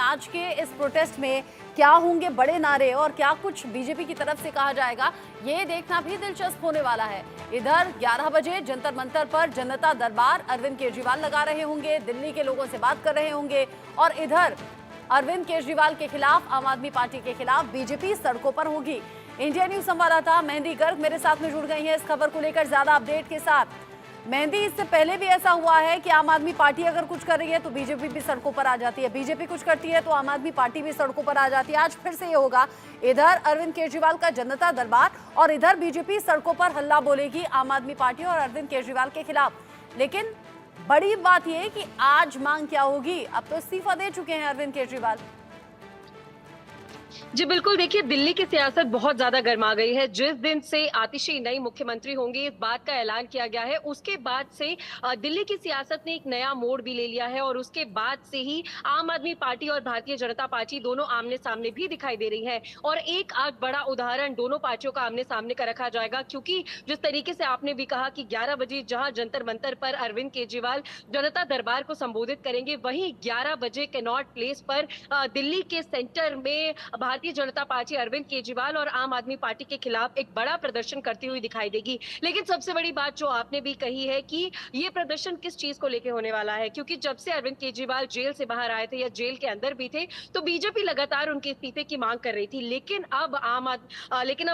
आज के इस प्रोटेस्ट में क्या होंगे बड़े नारे और क्या कुछ बीजेपी की तरफ से कहा जाएगा, ये देखना भी दिलचस्प होने वाला है। इधर 11 बजे जंतर मंतर पर जनता दरबार अरविंद केजरीवाल लगा रहे होंगे, दिल्ली के लोगों से बात कर रहे होंगे और इधर अरविंद केजरीवाल के खिलाफ, आम आदमी पार्टी के खिलाफ बीजेपी सड़कों पर होगी। इंडिया न्यूज संवाददाता मेहंदी गर्ग मेरे साथ में जुड़ गई है इस खबर को लेकर ज्यादा अपडेट के साथ। मेहंदी, इससे पहले भी ऐसा हुआ है कि आम आदमी पार्टी अगर कुछ कर रही है तो बीजेपी भी सड़कों पर आ जाती है, बीजेपी कुछ करती है तो आम आदमी पार्टी भी सड़कों पर आ जाती है। आज फिर से ये होगा, इधर अरविंद केजरीवाल का जनता दरबार और इधर बीजेपी सड़कों पर हल्ला बोलेगी आम आदमी पार्टी और अरविंद केजरीवाल के खिलाफ। लेकिन बड़ी बात यह है कि आज मांग क्या होगी। अब तो इस्तीफा दे चुके हैं अरविंद केजरीवाल। जी बिल्कुल, देखिए दिल्ली की सियासत बहुत ज्यादा गर्मा गई है। जिस दिन से आतिशी नई मुख्यमंत्री होंगी इस बात का ऐलान किया गया है, उसके बाद से दिल्ली की सियासत ने एक नया मोड़ भी ले लिया है और उसके बाद से ही आम आदमी पार्टी और भारतीय जनता पार्टी दोनों आमने सामने भी दिखाई दे रही है। और एक आज बड़ा उदाहरण दोनों पार्टियों का आमने सामने का रखा जाएगा, क्योंकि जिस तरीके से आपने भी कहा कि 11 बजे जहां जंतर मंतर पर अरविंद केजरीवाल जनता दरबार को संबोधित करेंगे, वहीं 11 बजे कैनॉट प्लेस पर दिल्ली के सेंटर में भारतीय जनता पार्टी अरविंद केजरीवाल और आम आदमी पार्टी के खिलाफ एक बड़ा प्रदर्शन करती हुई दिखाई देगी। लेकिन सबसे बड़ी बात जो आपने भी कही है कि ये प्रदर्शन किस चीज को लेकर होने वाला है, क्योंकि जब से अरविंद केजरीवाल जेल से बाहर आए थे या जेल के अंदर भी थे तो बीजेपी लगातार उनके इस्तीफे की मांग कर रही थी। लेकिन अब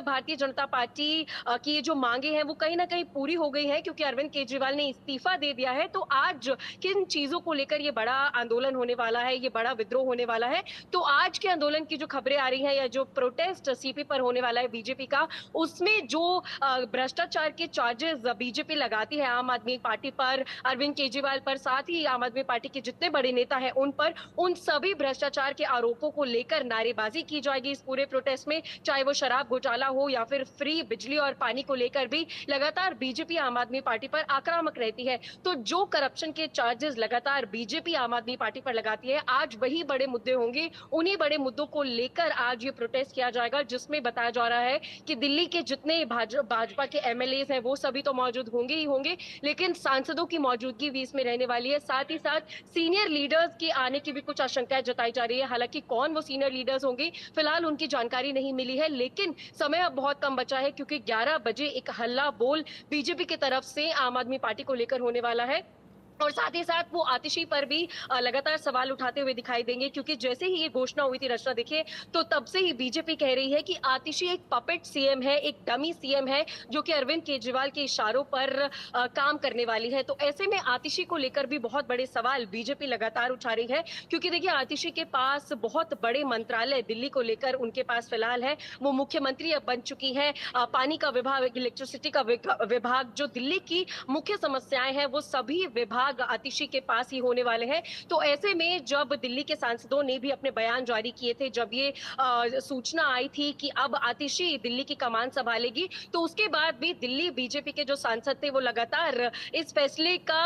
भारतीय जनता पार्टी की जो मांगे हैं वो कहीं ना कहीं पूरी हो गई है, क्योंकि अरविंद केजरीवाल ने इस्तीफा दे दिया है। तो आज किन चीजों को लेकर ये बड़ा आंदोलन होने वाला है, ये बड़ा विद्रोह होने वाला है, तो आज के आंदोलन की जो खबरें आ रही है या जो प्रोटेस्ट सीपी पर होने वाला है बीजेपी का, उसमें जो भ्रष्टाचार के चार्जेस बीजेपी लगाती है आम आदमी पार्टी पर, अरविंद केजरीवाल पर, साथ ही आम आदमी पार्टी के जितने बड़े नेता हैं उन पर, उन सभी भ्रष्टाचार के आरोपों को लेकर नारेबाजी की जाएगी इस पूरे प्रोटेस्ट में। चाहे वो शराब घोटाला हो या फिर फ्री बिजली और पानी को लेकर भी लगातार बीजेपी आम आदमी पार्टी पर आक्रामक रहती है। तो जो करप्शन के चार्जेस लगातार बीजेपी आम आदमी पार्टी पर लगाती है, आज वही बड़े मुद्दे होंगे। उन्हीं बड़े मुद्दों को लेकर आज ये प्रोटेस्ट किया जाएगा, जिसमें बताया जा रहा है कि दिल्ली के जितने भाजपा के एमएलएज हैं वो सभी तो मौजूद होंगे ही होंगे, लेकिन सांसदों की मौजूदगी भी इसमें रहने वाली है। साथ ही साथ सीनियर लीडर्स के आने की भी कुछ आशंकाएं जताई जा रही है। हालांकि कौन वो सीनियर लीडर्स होंगे फिलहाल उनकी जानकारी नहीं मिली है, लेकिन समय अब बहुत कम बचा है, क्योंकि 11 बजे एक हल्ला बोल बीजेपी की तरफ से आम आदमी पार्टी को लेकर होने वाला है। और साथ ही साथ वो आतिशी पर भी लगातार सवाल उठाते हुए दिखाई देंगे, क्योंकि जैसे ही ये घोषणा हुई थी रचना, देखिए, तो तब से ही बीजेपी कह रही है कि आतिशी एक पपेट सीएम है, एक डमी सीएम है, जो कि अरविंद केजरीवाल के इशारों पर काम करने वाली है। तो ऐसे में आतिशी को लेकर भी बहुत बड़े सवाल बीजेपी लगातार उठा रही है, क्योंकि देखिए आतिशी के पास बहुत बड़े मंत्रालय दिल्ली को लेकर उनके पास फिलहाल है। वो मुख्यमंत्री अब बन चुकी है। पानी का विभाग, इलेक्ट्रिसिटी का विभाग, जो दिल्ली की मुख्य समस्याएं हैं वो सभी विभाग आतिशी के पास ही होने वाले हैं। तो ऐसे में जब दिल्ली के सांसदों ने भी अपने बयान जारी किए थे, जब ये सूचना आई थी कि अब आतिशी दिल्ली की कमान संभालेगी, तो उसके बाद भी दिल्ली बीजेपी के जो सांसद थे वो लगातार इस फैसले का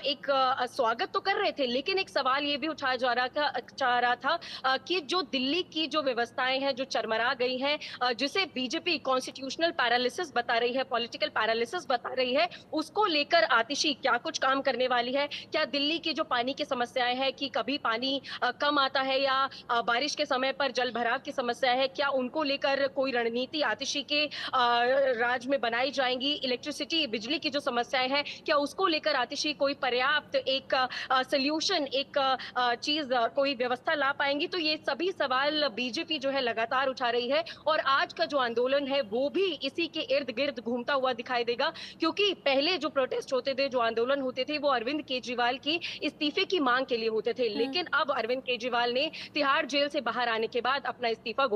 एक स्वागत तो कर रहे थे, लेकिन एक सवाल ये भी उठाया जा रहा था कि जो दिल्ली की जो व्यवस्थाएं हैं जो चरमरा गई हैं, जिसे बीजेपी कॉन्स्टिट्यूशनल पैरालिसिस बता रही है, पॉलिटिकल पैरालिसिस बता रही है, उसको लेकर आतिशी क्या कुछ काम करने वाली है। क्या दिल्ली की जो पानी की समस्याएं हैं कि कभी पानी कम आता है या बारिश के समय पर जल भराव की समस्या है, क्या उनको लेकर कोई रणनीति आतिशी के राज में बनाई जाएंगी। इलेक्ट्रिसिटी, बिजली की जो समस्याएं हैं, क्या उसको लेकर आतिशी कोई पर्याप्त एक सोल्यूशन, एक चीज, कोई व्यवस्था ला पाएंगी। तो ये सभी सवाल बीजेपी जो है लगातार उठा रही है और आज का जो आंदोलन है वो भी इसी के इर्द गिर्द घूमता हुआ दिखाई देगा, क्योंकि पहले जो प्रोटेस्ट होते थे, जो आंदोलन होते थे, वो अरविंद केजरीवाल की इस्तीफे की मांग के लिए होते थे। लेकिन अब अरविंद केजरीवाल ने तिहाड़ जेल से बाहर आने के बाद अपना इस्तीफा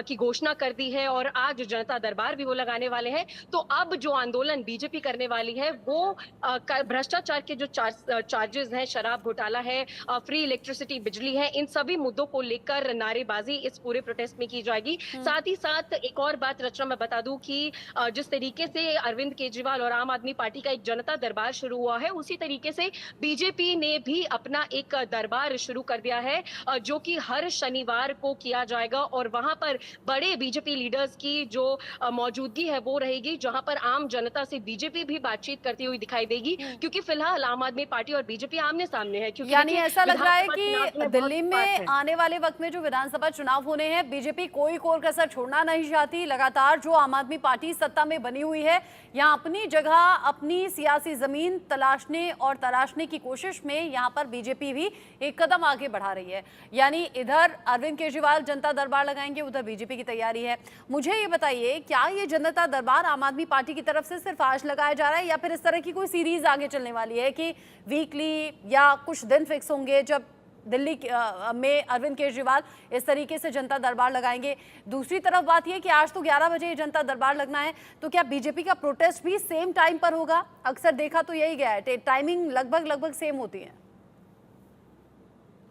की घोषणा कर दी है और आज जनता दरबार भी वो लगाने वाले हैं। तो अब जो आंदोलन बीजेपी करने वाली है वो भ्रष्टाचार के जो चार्जेस हैं, शराब घोटाला है, फ्री इलेक्ट्रिसिटी, बिजली है, इन सभी मुद्दों को लेकर नारेबाजी इस पूरे प्रोटेस्ट में की जाएगी। साथ ही साथ एक और बात रचना मैं बता दूं कि जिस तरीके से अरविंद केजरीवाल और आम आदमी पार्टी का एक जनता दरबार शुरू हुआ है, उसी तरीके से बीजेपी ने भी अपना एक दरबार शुरू कर दिया है, जो कि हर शनिवार को किया जाएगा और वहां पर बड़े बीजेपी लीडर्स की जो मौजूदगी है वो रहेगी, जहां पर आम जनता से बीजेपी भी बातचीत करती हुई दिखाई देगी, क्योंकि फिलहाल आम आदमी पार्टी और बीजेपी आमने सामने है। क्योंकि यानी देखिए, ऐसा लग रहा है विधानसभा चुनाव जो कि है दिल्ली बहुत खास में है। आने वाले वक्त में जो विधानसभा चुनाव होने हैं, बीजेपी कोई कोर कसर छोड़ना नहीं चाहती। लगातार जो आम आदमी पार्टी सत्ता में बनी हुई है, यहाँ अपनी जगह, अपनी सियासी जमीन तलाशने और तराशने की कोशिश में यहाँ पर बीजेपी भी एक कदम आगे बढ़ा रही है। यानी इधर अरविंद केजरीवाल जनता दरबार लगाएंगे, उधर बीजेपी की तैयारी है। मुझे ये बताइए, क्या ये जनता दरबार आम आदमी पार्टी की तरफ से सिर्फ आज लगाया जा रहा है, या फिर इस तरह की कोई सीरीज आगे चलने वाली है कि वीकली या कुछ दिन फिक्स होंगे जब दिल्ली में अरविंद केजरीवाल इस तरीके से जनता दरबार लगाएंगे? दूसरी तरफ बात यह कि आज तो 11 बजे जनता दरबार लगना है, तो क्या बीजेपी का प्रोटेस्ट भी सेम टाइम पर होगा? अक्सर देखा तो यही गया है, टाइमिंग लगभग सेम होती है।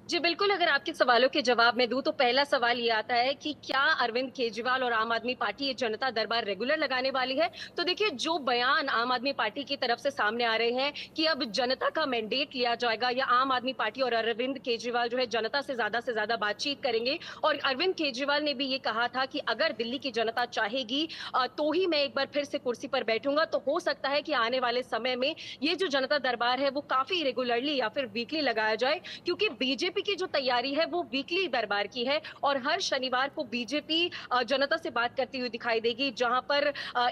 जी बिल्कुल, अगर आपके सवालों के जवाब मैं दूं तो पहला सवाल ये आता है कि क्या अरविंद केजरीवाल और आम आदमी पार्टी ये जनता दरबार रेगुलर लगाने वाली है? तो देखिए, जो बयान आम आदमी पार्टी की तरफ से सामने आ रहे हैं कि अब जनता का मैंडेट लिया जाएगा, या आम आदमी पार्टी और अरविंद केजरीवाल जो है जनता से ज्यादा बातचीत करेंगे। और अरविंद केजरीवाल ने भी ये कहा था कि अगर दिल्ली की जनता चाहेगी तो ही मैं एक बार फिर से कुर्सी पर बैठूंगा। तो हो सकता है कि आने वाले समय में ये जो जनता दरबार है वो काफी रेगुलरली या फिर वीकली लगाया जाए, क्योंकि बीजेपी की जो तैयारी है वो वीकली दरबार की है और हर शनिवार को बीजेपी जनता से बात करती हुई दिखाई देगी, जहां पर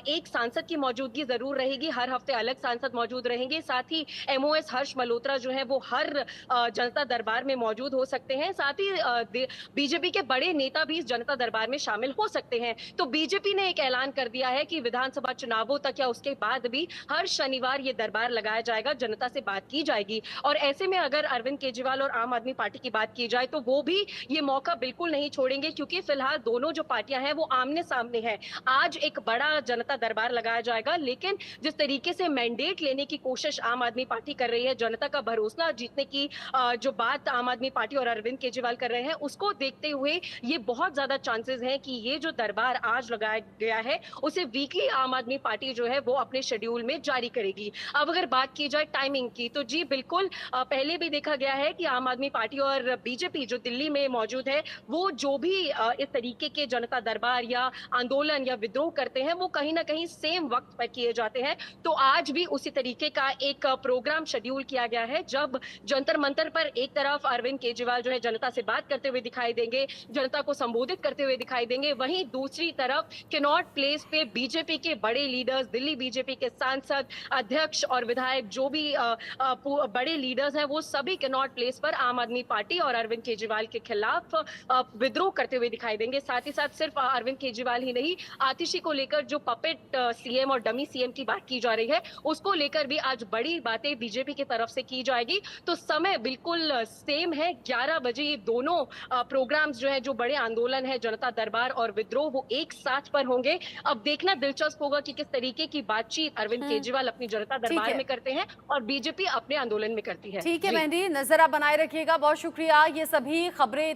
एक सांसद की मौजूदगी जरूर रहेगी, हर हफ्ते अलग सांसद मौजूद रहेंगे। साथ ही एमओएस हर्ष मल्होत्रा जो है वो हर जनता दरबार में मौजूद हो सकते हैं। साथ ही बीजेपी के बड़े नेता भी इस जनता दरबार में शामिल हो सकते हैं। तो बीजेपी ने एक ऐलान कर दिया है कि विधानसभा चुनावों तक या उसके बाद भी हर शनिवार ये दरबार लगाया जाएगा, जनता से बात की जाएगी। और ऐसे में अगर अरविंद केजरीवाल और आम आदमी पार्टी की बात की जाए तो वो भी ये मौका बिल्कुल नहीं छोड़ेंगे, क्योंकि फिलहाल दोनों जो पार्टियां हैं वो आमने सामने हैं। आज एक बड़ा जनता दरबार लगाया जाएगा, लेकिन जिस तरीके से मैंडेट लेने की कोशिश आम आदमी पार्टी कर रही है, जनता का भरोसा जीतने की जो बात आम आदमी पार्टी और अरविंद केजरीवाल कर रहे हैं, उसको देखते हुए ये बहुत ज्यादा चांसेस हैं कि ये जो दरबार आज लगाया गया है उसे वीकली आम आदमी पार्टी जो है वो अपने शेड्यूल में जारी करेगी। अब अगर बात की जाए टाइमिंग की, तो जी बिल्कुल, पहले भी देखा गया है कि आम आदमी पार्टी और बीजेपी जो दिल्ली में मौजूद है वो जो भी इस तरीके के जनता दरबार या आंदोलन या विद्रोह करते हैं वो कहीं ना कहीं सेम वक्त पर किए जाते हैं। तो आज भी उसी तरीके का एक प्रोग्राम शेड्यूल किया गया है, जब जंतर मंतर पर एक तरफ अरविंद केजरीवाल जो है जनता से बात करते हुए दिखाई देंगे, जनता को संबोधित करते हुए दिखाई देंगे, वहीं दूसरी तरफ कैनॉट प्लेस पे बीजेपी के बड़े लीडर्स, दिल्ली बीजेपी के सांसद, अध्यक्ष और विधायक, जो भी बड़े लीडर्स हैं वो सभी कैनॉट प्लेस पर आम आदमी पार्टी और अरविंद केजरीवाल के खिलाफ विद्रोह करते हुए दिखाई देंगे। साथ ही साथ सिर्फ अरविंद केजरीवाल ही नहीं, आतिशी को लेकर जो पपेट सीएम और डमी सीएम की बात की जा रही है उसको लेकर भी आज बड़ी बातें बीजेपी की तरफ से की जाएगी। तो समय बिल्कुल सेम है, 11 बजे ये दोनों प्रोग्राम्स जो है, जो बड़े आंदोलन है, जनता दरबार और विद्रोह, वो एक साथ पर होंगे। अब देखना दिलचस्प होगा कि किस तरीके की बातचीत अरविंद केजरीवाल अपनी जनता दरबार में करते हैं और बीजेपी अपने आंदोलन में करती है। ठीक है मेहंदी, नजर आप बनाए रखिएगा। बहुत शुक्रिया। ये सभी खबरें